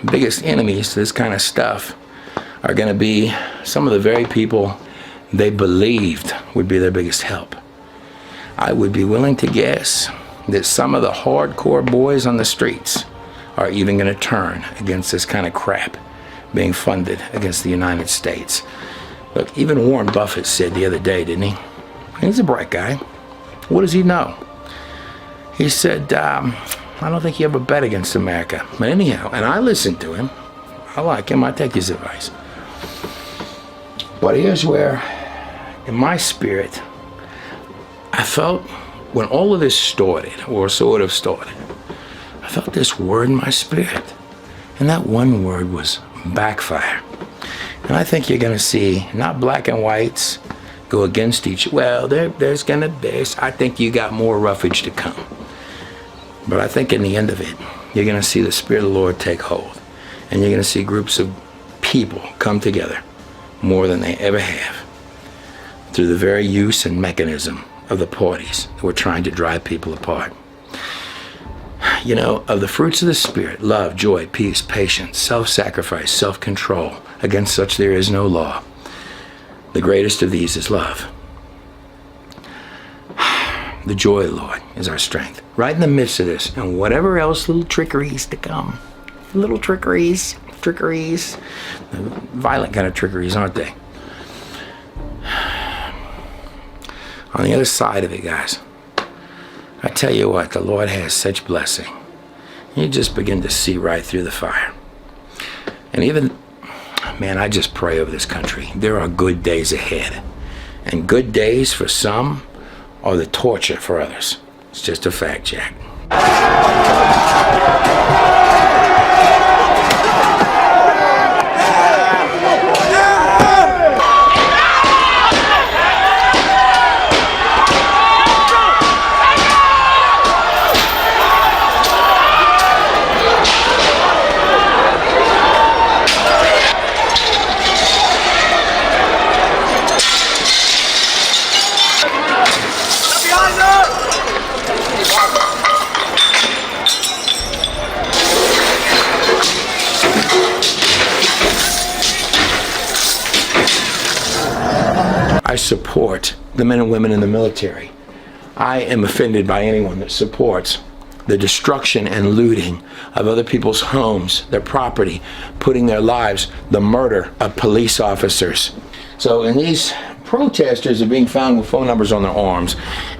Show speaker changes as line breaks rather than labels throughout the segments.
biggest enemies to this kind of stuff are going to be some of the very people they believed would be their biggest help. I would be willing to guess that some of the hardcore boys on the streets are even going to turn against this kind of crap being funded against the United States. Look, even Warren Buffett said the other day, didn't he? He's a bright guy. What does he know? He said, I don't think he ever bet against America. But anyhow, and I listened to him. I like him. I take his advice. But here's where, in my spirit, I felt when all of this started, or sort of started, I felt this word in my spirit. And that one word was backfire. And I think you're going to see not black and whites go against each. Well, there's going to be, I think you got more roughage to come. But I think in the end of it, you're going to see the Spirit of the Lord take hold. And you're going to see groups of people come together more than they ever have through the very use and mechanism of the parties that were trying to drive people apart. You know, of the fruits of the Spirit, love, joy, peace, patience, self-sacrifice, self-control, against such there is no law. The greatest of these is love. The joy of the Lord is our strength. Right in the midst of this, and whatever else little trickeries to come. Little trickeries, violent kind of trickeries, aren't they? On the other side of it, guys, I tell you what, the Lord has such blessing. You just begin to see right through the fire. And even, man, I just pray over this country. There are good days ahead. And good days for some are the torture for others. It's just a fact, Jack. I support the men and women in the military. I am offended by anyone that supports the destruction and looting of other people's homes, their property, putting their lives, the murder of police officers. So, and these protesters are being found with phone numbers on their arms,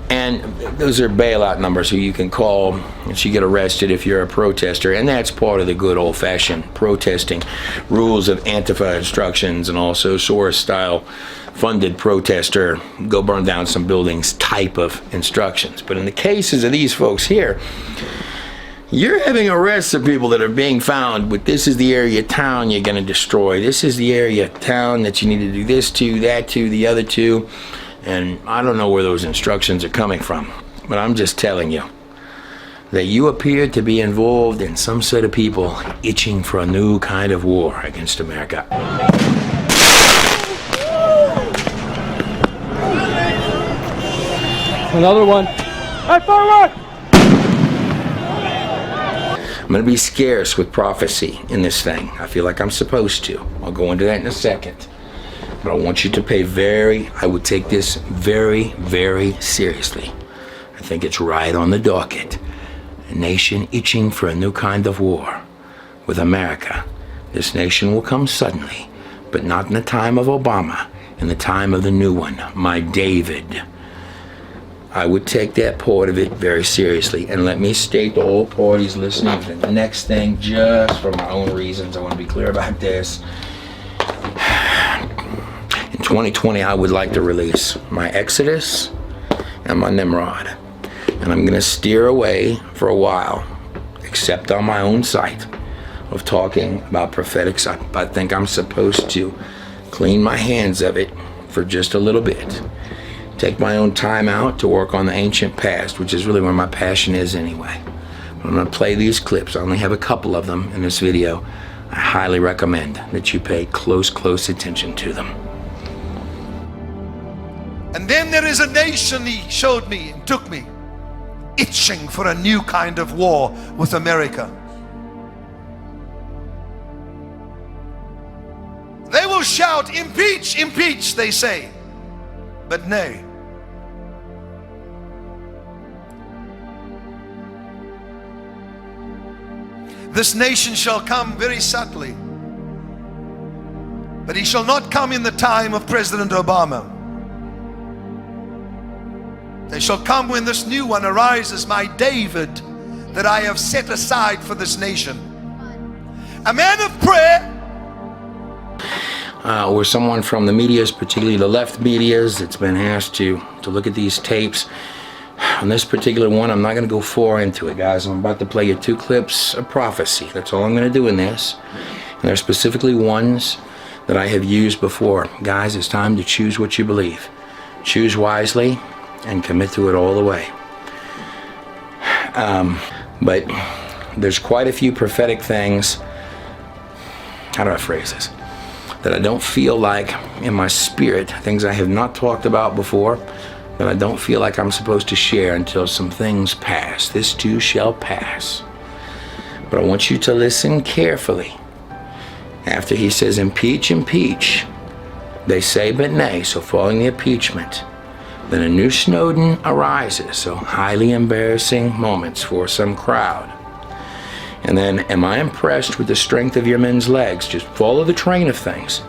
and those are bailout numbers who you can call if you get arrested if you're a protester, and that's part of the good old-fashioned protesting rules of Antifa instructions and also Soros-style funded protester, go burn down some buildings type of instructions. But in the cases of these folks here, you're having arrests of people that are being found with, this is the area of town you're going to destroy. This is the area of town that you need to do this to, that to, the other to. And I don't know where those instructions are coming from. But I'm just telling you that you appear to be involved in some set of people itching for a new kind of war against America.
Another one. Hey, forward!
I'm going to be scarce with prophecy in this thing. I feel like I'm supposed to. I'll go into that in a second. But I want you to I would take this very, very seriously. I think it's right on the docket. A nation itching for a new kind of war with America. This nation will come suddenly, but not in the time of Obama, in the time of the new one, my David. I would take that part of it very seriously. And let me state to all parties listening to the next thing, just for my own reasons, I want to be clear about this. In 2020, I would like to release my Exodus and my Nimrod. And I'm going to steer away for a while, except on my own site, of talking about prophetics. I think I'm supposed to clean my hands of it for just a little bit. Take my own time out to work on the ancient past, which is really where my passion is anyway. I'm going to play these clips. I only have a couple of them in this video. I highly recommend that you pay close attention to them.
And then there is a nation, he showed me and took me, itching for a new kind of war with America. will shout, impeach, impeach, they say, but nay. This nation shall come very subtly, but he shall not come in the time of President Obama. They shall come when this new one arises, my David, that I have set aside for this nation. A man of prayer.
Or someone from the medias, particularly the left medias, that's been asked to look at these tapes. On this particular one, I'm not going to go far into it, guys. I'm about to play you 2 clips of prophecy. That's all I'm going to do in this. And they're specifically ones that I have used before. Guys, it's time to choose what you believe. Choose wisely and commit to it all the way. But there's quite a few prophetic things, how do I phrase this, that I don't feel like in my spirit, things I have not talked about before, that I don't feel like I'm supposed to share until some things pass. This too shall pass. But I want you to listen carefully. After he says, impeach, impeach, they say but nay. So following the impeachment, then a new Snowden arises. So highly embarrassing moments for some crowd. And then, am I impressed with the strength of your men's legs? Just follow the train of things.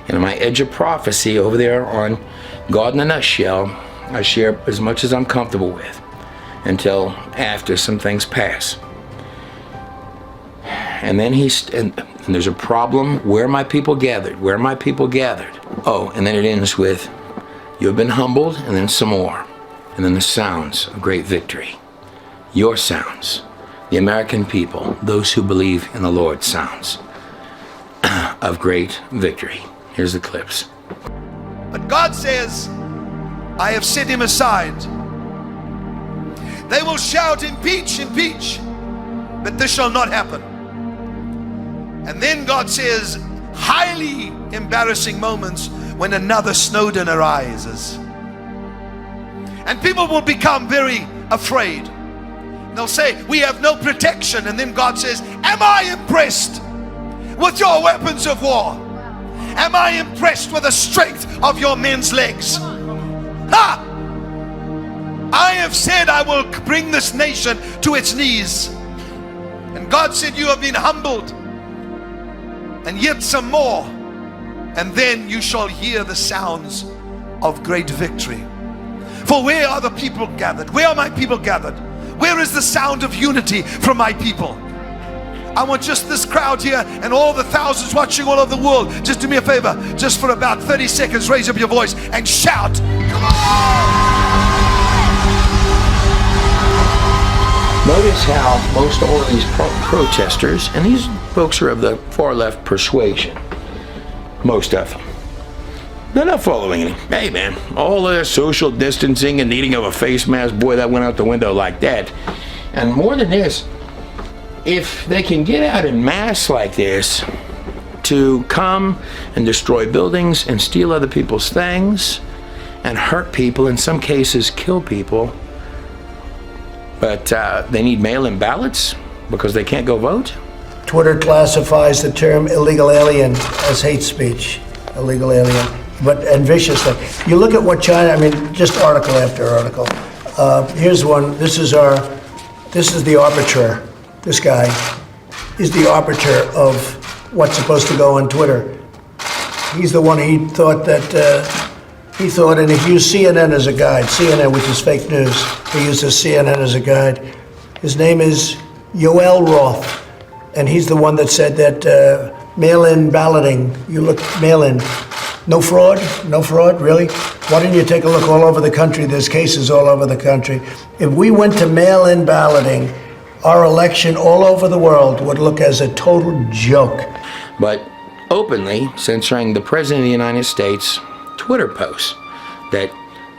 And my edge of prophecy over there on God in a Nutshell, I share as much as I'm comfortable with until after some things pass. And then and there's a problem. Where are my people gathered? Where are my people gathered? Oh, and then it ends with, you have been humbled, and then some more. And then the sounds of great victory. Your sounds. The American people, those who believe in the Lord, sounds of great victory. Here's the clips.
But God says, I have set him aside. They will shout, impeach, impeach, but this shall not happen. And then God says, highly embarrassing moments when another Snowden arises. And people will become very afraid. They'll say, we have no protection. And then God says, am I impressed with your weapons of war? Am I impressed with the strength of your men's legs? Ha! I have said I will bring this nation to its knees. And God said, you have been humbled, and yet some more. And then you shall hear the sounds of great victory. For where are the people gathered? Where are my people gathered? Where is the sound of unity from my people? I want just this crowd here and all the thousands watching all over the world, just do me a favor, just for about 30 seconds, raise up your voice and shout, come on!
Notice how most all of these protesters, and these folks are of the far left persuasion, most of them, they're not following it. Hey man, all the social distancing and needing of a face mask, boy, that went out the window like that. And more than this, if they can get out in mass like this to come and destroy buildings and steal other people's things and hurt people, in some cases kill people, but they need mail-in ballots because they can't go vote?
Twitter classifies the term illegal alien as hate speech, illegal alien, and viciously. You look at what China, I mean, just article after article. Here's one, this is the arbiter. This guy is the arbiter of what's supposed to go on Twitter. He's the one he thought, and if you use CNN as a guide, CNN, which is fake news, he uses CNN as a guide. His name is Yoel Roth, and he's the one that said that mail-in balloting, you look mail-in, no fraud, really? Why don't you take a look all over the country? There's cases all over the country. If we went to mail-in balloting, our election all over the world would look as a total joke.
But openly censoring the President of the United States Twitter posts that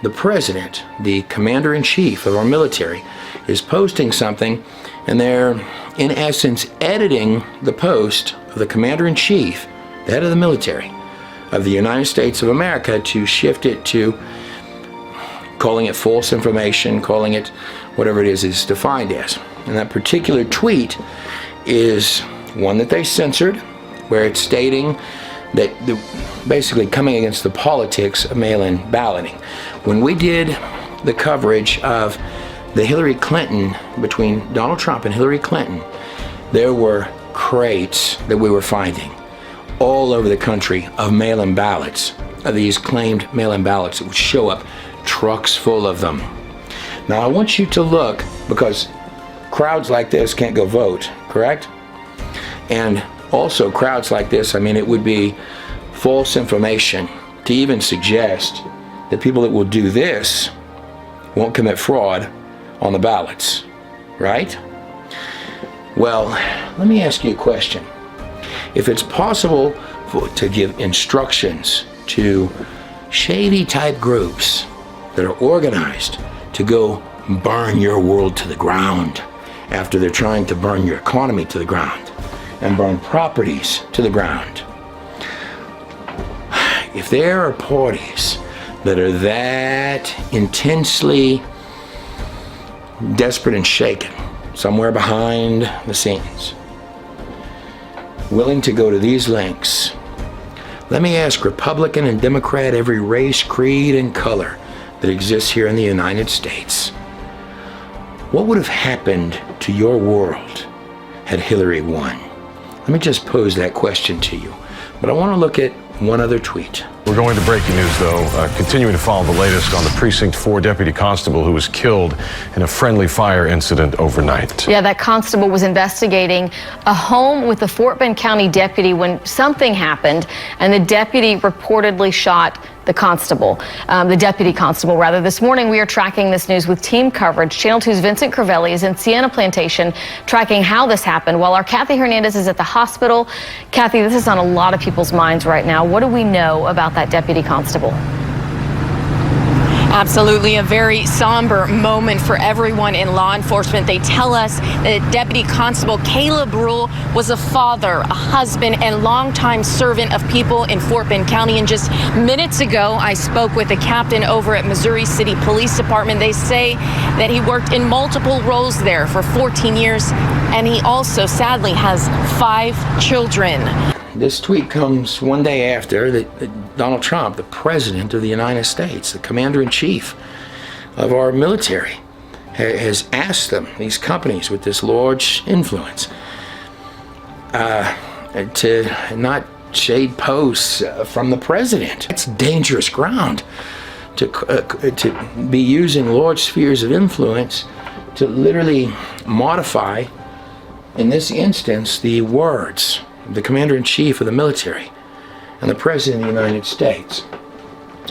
the President, the Commander-in-Chief of our military, is posting something, and they're in essence editing the post of the Commander-in-Chief, the head of the military of the United States of America, to shift it to calling it false information, calling it whatever it is defined as. And that particular tweet is one that they censored, where it's stating basically coming against the politics of mail-in balloting. When we did the coverage of the Hillary Clinton, between Donald Trump and Hillary Clinton, there were crates that we were finding all over the country of mail-in ballots, of these claimed mail-in ballots that would show up, trucks full of them. Now I want you to look, because crowds like this can't go vote, correct? And also crowds like this, I mean, it would be false information to even suggest that people that will do this won't commit fraud on the ballots, right? Well, let me ask you a question. If it's possible to give instructions to shady type groups that are organized to go burn your world to the ground after they're trying to burn your economy to the ground and burn properties to the ground, if there are parties that are that intensely desperate and shaken, somewhere behind the scenes, willing to go to these lengths, let me ask Republican and Democrat, every race, creed, and color that exists here in the United States, what would have happened to your world had Hillary won? Let me just pose that question to you. But I want to look at one other tweet.
We're going to breaking news, though, continuing to follow the latest on the Precinct 4 deputy constable who was killed in a friendly fire incident overnight. Yeah, that constable was investigating a home with a Fort Bend County deputy when something happened, and the deputy reportedly shot the deputy constable, rather. This morning, we are tracking this news with team coverage. Channel 2's Vincent Crivelli is in Sienna Plantation tracking how this happened, while our Kathy Hernandez is at the hospital. Kathy, this is on a lot of people's minds right now. What do we know about that deputy constable?
Absolutely, a very somber moment for everyone in law enforcement. They tell us that Deputy Constable Caleb Rule was a father, a husband, and longtime servant of people in Fort Bend County. And just minutes ago, I spoke with a captain over at Missouri City Police Department. They say that he worked in multiple roles there for 14 years, and he also sadly has 5 children.
This tweet comes one day after that Donald Trump, the President of the United States, the Commander-in-Chief of our military, has asked them, these companies with this large influence, to not shade posts from the President. It's dangerous ground to be using large spheres of influence to literally modify, in this instance, the words the Commander-in-Chief of the military and the President of the United States.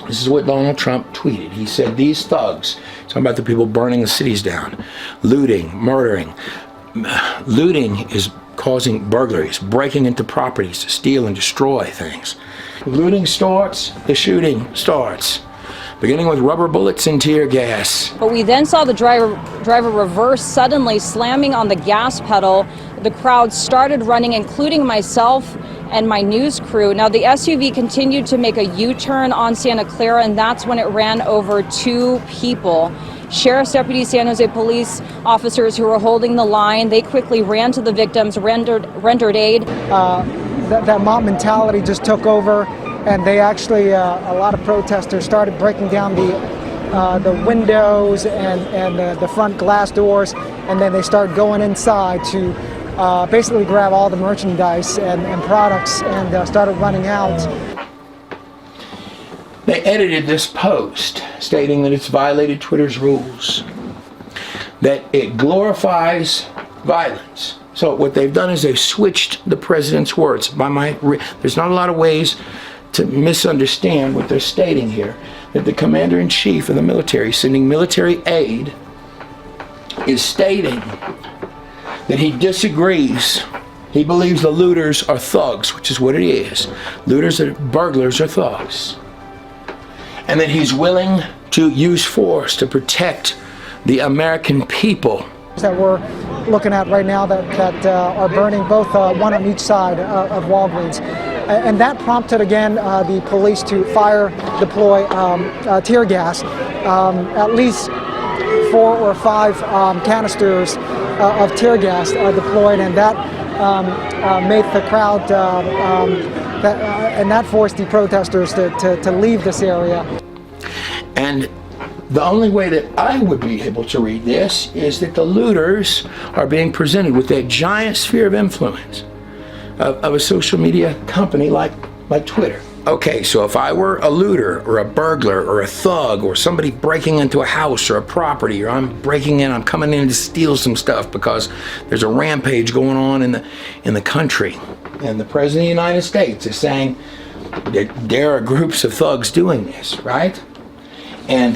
This is what Donald Trump tweeted. He said, these thugs, talking about the people burning the cities down, looting, murdering. Looting is causing burglaries, breaking into properties to steal and destroy things. Looting starts, the shooting starts, beginning with rubber bullets and tear gas.
But we then saw the driver reverse, suddenly slamming on the gas pedal. The crowd started running, including myself and my news crew. Now, the SUV continued to make a U-turn on Santa Clara, and that's when it ran over 2 people. Sheriff's deputies, San Jose police officers who were holding the line, they quickly ran to the victims, rendered aid.
That mob mentality just took over, and they actually, a lot of protesters started breaking down the windows and the front glass doors, and then they started going inside to basically grab all the merchandise and products and started running out.
They edited this post stating that it's violated Twitter's rules, that it glorifies violence. So what they've done is they've switched the president's words. There's not a lot of ways to misunderstand what they're stating here, that the Commander-in-Chief of the military, sending military aid, is stating that he disagrees. He believes the looters are thugs, which is what it is. Burglars are thugs. And that he's willing to use force to protect the American people.
That we're looking at right now that are burning, both one on each side of Walgreens. And that prompted again the police to deploy tear gas, at least 4 or 5 canisters of tear gas deployed, and that made the crowd and that forced the protesters to leave this area.
And the only way that I would be able to read this is that the looters are being presented with that giant sphere of influence of a social media company like Twitter. Okay, so if I were a looter or a burglar or a thug or somebody breaking into a house or a property, or I'm coming in to steal some stuff because there's a rampage going on in the country, and the President of the United States is saying that there are groups of thugs doing this, right? And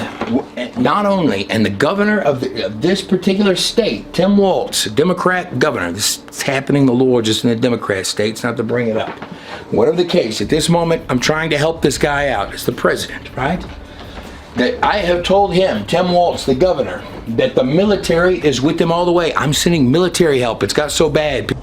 not only, and the governor of this particular state, Tim Walz, a Democrat governor, this is happening the law just in the Democrat states, not to bring it up. Whatever the case, at this moment, I'm trying to help this guy out. It's the president, right? That I have told him, Tim Walz, the governor, that the military is with them all the way. I'm sending military help. It's got so bad.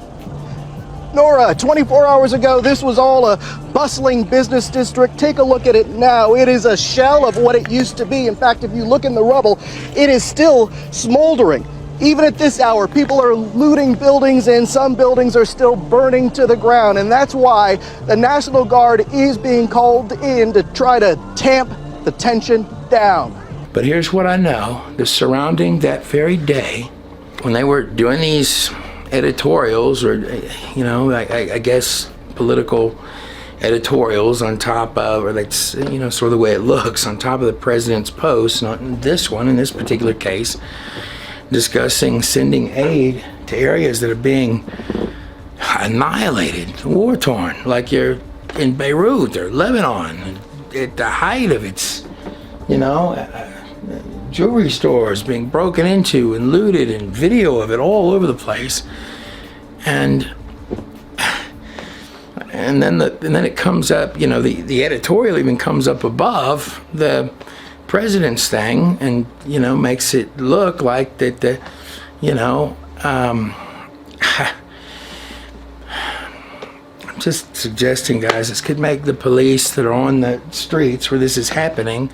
Nora, 24 hours ago, this was all a bustling business district. Take a look at it now. It is a shell of what it used to be. In fact, if you look in the rubble, it is still smoldering. Even at this hour, people are looting buildings, and some buildings are still burning to the ground. And that's why the National Guard is being called in to try to tamp the tension down.
But here's what I know. The surrounding that very day, when they were doing these editorials, or, you know, I guess political editorials on top of, or that's, you know, sort of the way it looks, on top of the president's post, not in this one, in this particular case, discussing sending aid to areas that are being annihilated, war-torn, like you're in Beirut or Lebanon, at the height of its, you know, jewelry stores being broken into and looted, and video of it all over the place. And then it comes up, you know, the editorial even comes up above the president's thing, and, you know, makes it look like that the, you know, I'm just suggesting, guys, this could make the police that are on the streets where this is happening,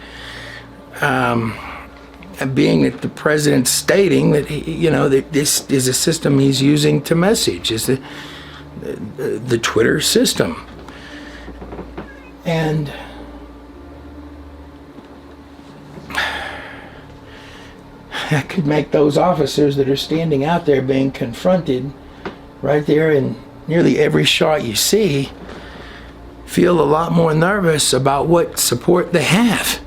being that the president's stating that he, you know, that this is a system he's using to message, is the Twitter system. And that could make those officers that are standing out there being confronted right there in nearly every shot you see feel a lot more nervous about what support they have.